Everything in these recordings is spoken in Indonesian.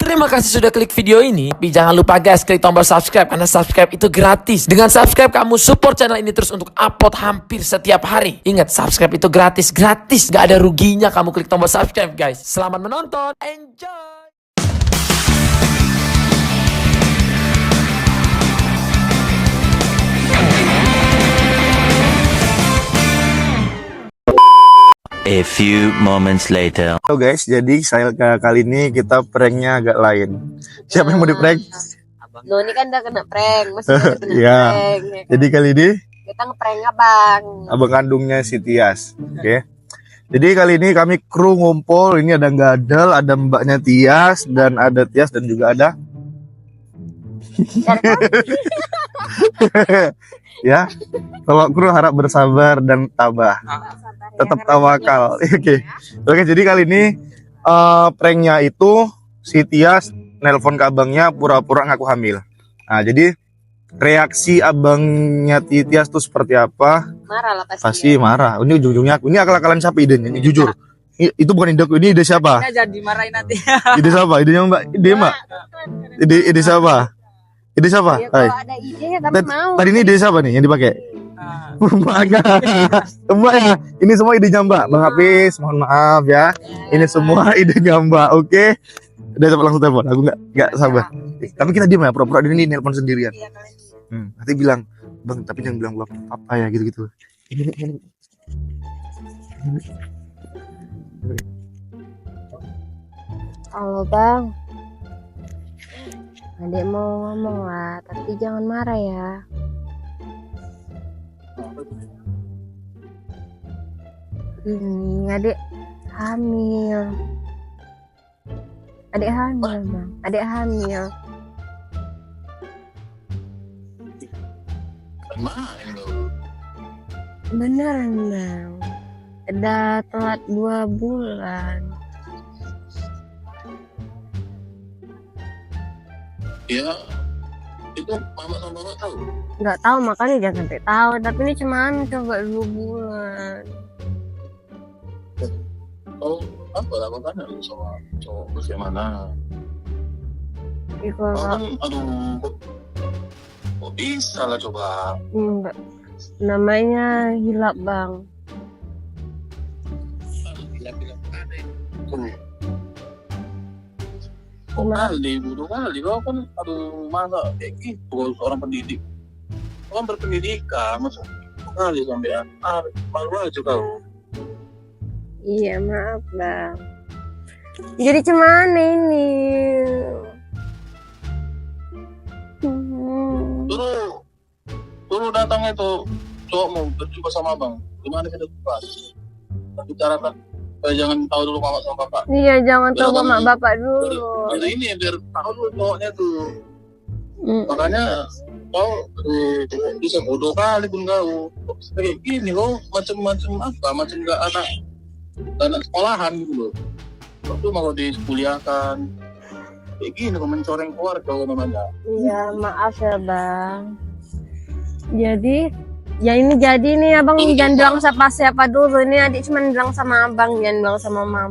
Terima kasih sudah klik video ini. Tapi jangan lupa guys, klik tombol subscribe karena subscribe itu gratis. Dengan subscribe kamu support channel ini terus untuk upload hampir setiap hari. Ingat, subscribe itu gratis, gak ada ruginya kamu klik tombol subscribe guys. Selamat menonton, enjoy. A few moments later. Halo guys, jadi kali ini kita pranknya agak lain. Siapa yang mau di prank? Loh, ini kan udah kena prank, masih udah kena Iya. prank. Ya kan? Jadi kali ini Kita ngeprank abang. abang kandungnya si Tias. Oke. Jadi kali ini kami kru ngumpul. Ini ada Gadel, ada mbaknya Tias, dan ada Tias dan juga ada ya. Kalau kru harap bersabar dan tabah. Tetap tawakal. Oke, jadi kali ini pranknya itu si Tias nelpon ke abangnya pura-pura ngaku hamil. Nah, jadi reaksi abangnya Tias tuh seperti apa? Marah lah pasti. Pasti marah. Ini ujung-ujungnya aku. Ini akal-akalan siapa idenya? Ini jujur. Itu bukan ideku, ini ide siapa? Jadi marahin nanti. Ide siapa? Idenya Mbak. Ide Mbak. Ide siapa? Ide siapa? Ya, Hai. kalau ada ide ya tapi mau. Tadi ini ide siapa nih yang dipakai? Mbak Mbak ya. Ini semua idenya Mbak. Bang Hafiz, mohon maaf ya. Ini semua idenya Mbak. Oke. Udah coba langsung telepon. Aku nggak sabar. Tapi kita diam ya. Pura-pura ini nelpon sendirian. Iya, kalian. Nanti bilang, Bang, tapi jangan bilang gua apa ya gitu-gitu. Ini. Halo bang. Adik mau ngomong lah, tapi jangan marah ya. Ini adik hamil. Adik hamil bang. Adik hamil. Beneran bang. Udah telat 2 bulan. Ya, itu mama sama mama tahu. Nggak tahu, makanya jangan sampai tahu. Tapi ini cuma coba 2 bulan. Oh, apa lah makanya lu sama cowok terus yang mana? Ih, Oh, kalau kan, aduh, kok bisa lah coba. enggak, namanya hilap bang. Bilang-bilang aneh. Kok kali, bodoh kali. Kau kan, aduh, masa kayak gitu seorang pendidik. Kau kan berpendidikan, masa kali sampai malu aja kau. Iya maaf bang. Jadi cuman ini. Dulu datang itu cowok mau berjumpa sama abang. Gimana kita buat? Bicarakan. Jangan tahu dulu mama sama bapak. Iya jangan tahu Biar mama kami- bapak dulu. Nah ini biar tahu dulu cowoknya tuh. Makanya kau bisa bodoh kali pun kau. Kayak gini kau macam-macam apa? Macam gak anak sekolahan gitu loh. Waktu mau dikuliahkan. Kayak gini kau mencoreng keluarga kau namanya. Iya maaf ya bang. Jadi ya ini jadi nih abang jangan bilang siapa dulu. Ini adik cuma bilang sama abang, jangan bilang sama mama,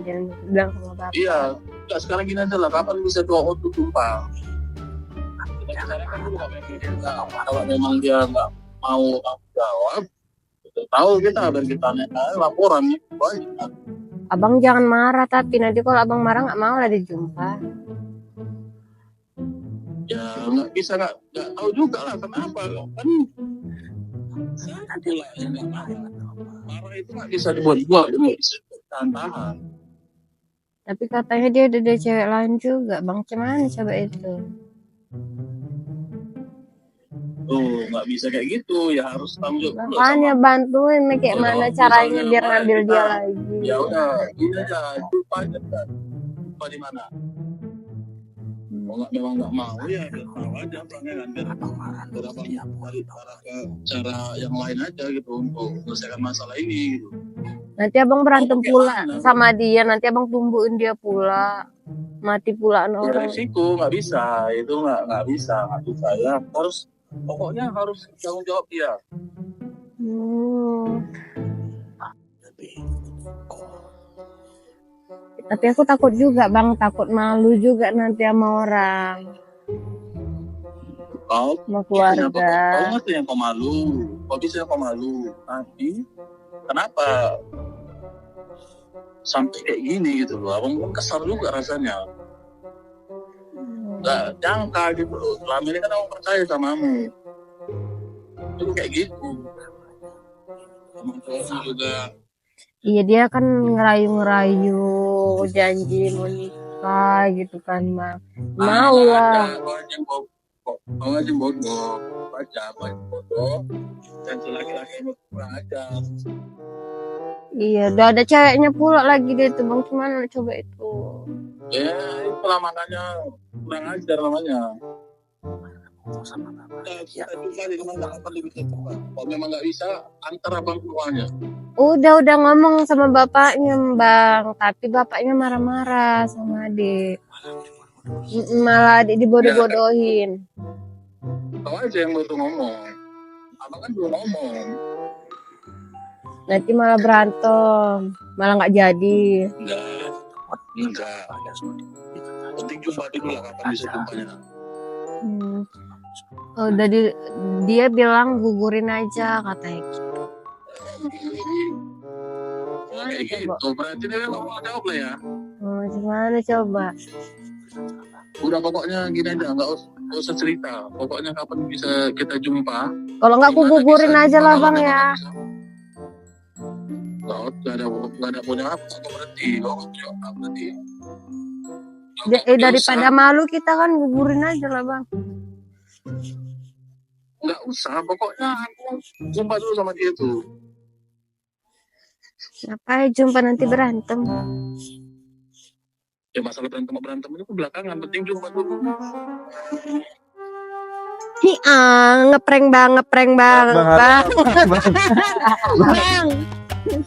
jangan bilang sama bapak. Iya. Enggak, sekarang gini aja lah. Kapan bisa doa untuk tumpah? Kalau memang dia nggak mau jawab, kita tahu kita dan kita laporan nih. Abang jangan marah, tapi nanti kalau abang marah nggak mau lah dijumpa. Ya nggak bisa nggak tahu juga lah kenapa kan. Pula yang nggak marah itu nggak bisa dibuat-buat, itu bisa tahan-tahan. Tapi katanya dia udah ada cewek lain juga, bang. Cuman coba itu. Oh nggak bisa kayak gitu, ya harus tanggung jawab. Makanya bantuin nih kayak Ya, mana kalau caranya misalnya biar ngambil dia kita- lagi. Ya udah, ini aja jumpa aja kan. Jumpa di mana? Kalau memang nggak mau ya tahu aja orangnya kan biar abang cari cara yang lain aja gitu untuk menyelesaikan masalah ini gitu. Nanti abang berantem Oh, pula gimana? sama dia, nanti abang tumbuhin dia pula. Mati pulaan Ya, orang. resiko nggak bisa, itu nggak bisa ya harus pokoknya harus tanggung jawab dia. Tapi aku takut juga bang, takut malu juga nanti sama orang, Kau sama Kau keluarga. ngerti yang kau malu, kau bisa kau malu. Tapi kenapa sampai kayak gini gitu loh? Abang pun kesal juga rasanya. Nggak jangka gitu loh. Selama ini kan abang percaya samamu. Itu kayak gitu. Abang cowoknya juga. Iya dia kan ngerayu-ngerayu, janji mau nikah gitu kan bang. Mau lah. Kau aja bodoh. Baca bodoh. Dan laki-laki itu kurang ajar. Iya, udah ada ceweknya pula lagi deh tuh bang, gimana coba itu? Ya, itulah makanya kurang ajar namanya. Kita juga di rumah nggak akan lebih coba. Kalau memang nggak bisa, antar abang keluarnya. Udah ngomong sama bapaknya bang, tapi bapaknya marah-marah sama adik. Malah adik dibodoh-bodohin. Kau aja yang baru ngomong. Abang kan belum ngomong. Nanti malah berantem, malah nggak jadi. Enggak. Penting jumpa dulu lah, kapan bisa jumpanya. Udah dia bilang gugurin aja katanya gitu. Kayak gitu, berarti dia ngomong jawab lah ya. Gimana coba? Udah pokoknya gini aja, nggak usah cerita. Pokoknya kapan bisa kita jumpa. Kalau nggak aku gugurin aja lah bang ya. Nggak ada punya apa berarti. Berarti. Daripada malu kita kan gugurin aja lah bang. Nggak usah, pokoknya aku jumpa dulu sama dia tuh. Ngapain jumpa nanti berantem? Ya masalah berantem itu belakangan, penting jumpa dulu. Ngeprank bang.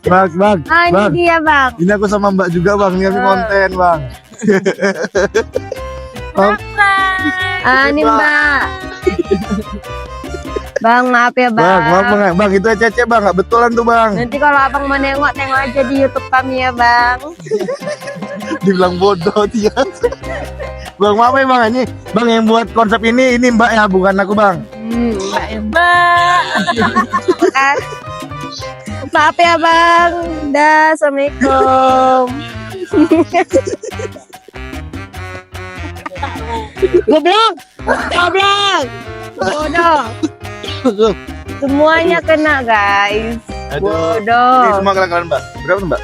Bang. Ini dia bang. Ini aku sama Mbak juga bang, ini konten bang. Ini mbak. Bang maaf ya bang. Bang itu Cece bang, nggak betulan tuh bang. Nanti kalau abang mau tengok aja di YouTube kami ya bang. Dibilang bodoh dia. Bang maaf ya bang, ini bang yang buat konsep ini Mbak ya, bukan aku bang. Mbak. Maaf ya bang. Dah, assalamualaikum. Goblok. Bodoh. Semuanya kena guys. Aduh. Bodoh. Ini semua kalian Mbak. Berapa Mbak?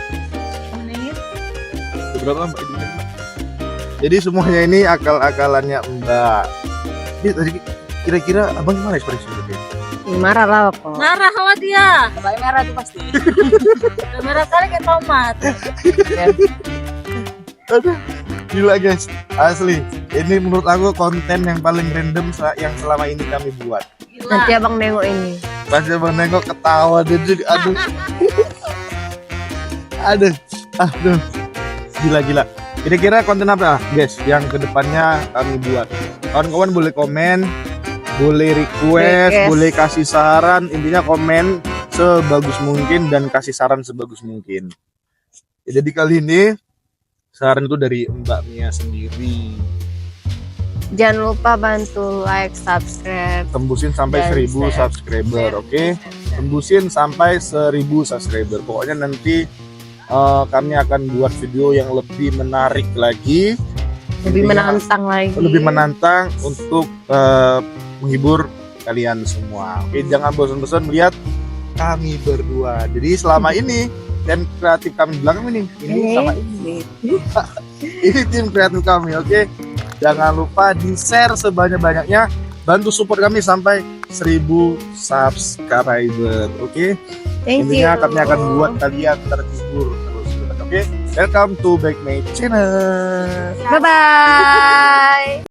Berapa Mbak? Jadi semuanya ini akal-akalannya Mbak. Ini tadi kira-kira abang gimana ekspresinya dia? Marah lah kok. Marah sama dia. Paling merah tuh pasti. Udah merah kali kayak tomat. Aduh, gila guys, asli. Ini menurut aku konten yang paling random yang selama ini kami buat. Gila. Nanti abang nengok ini. Pasti abang nengok ketawa dia jadi aduh, gila. Kira-kira konten apa guys yang kedepannya kami buat? Kawan-kawan boleh komen, boleh request, boleh kasih saran. Intinya komen sebagus mungkin dan kasih saran sebagus mungkin. Ya, jadi kali ini saran itu dari Mbak Mia sendiri. Jangan lupa bantu like, subscribe. Tembusin sampai Dan 1000 share. subscriber, oke? Tembusin sampai 1000 subscriber. Pokoknya nanti kami akan buat video yang lebih menarik lagi, Lebih menantang lagi. lebih menantang untuk menghibur kalian semua. Oke, jangan bosan-bosan melihat kami berdua. Jadi selama ini dan kreatif kami di belakang ini sama ini. Ini tim kreatif kami, oke? Jangan lupa di-share sebanyak-banyaknya. Bantu support kami sampai 1000 subscriber, oke? Thank Intinya you. kami akan buat kalian terhibur terus, oke? Welcome to Back My Channel. Bye-bye.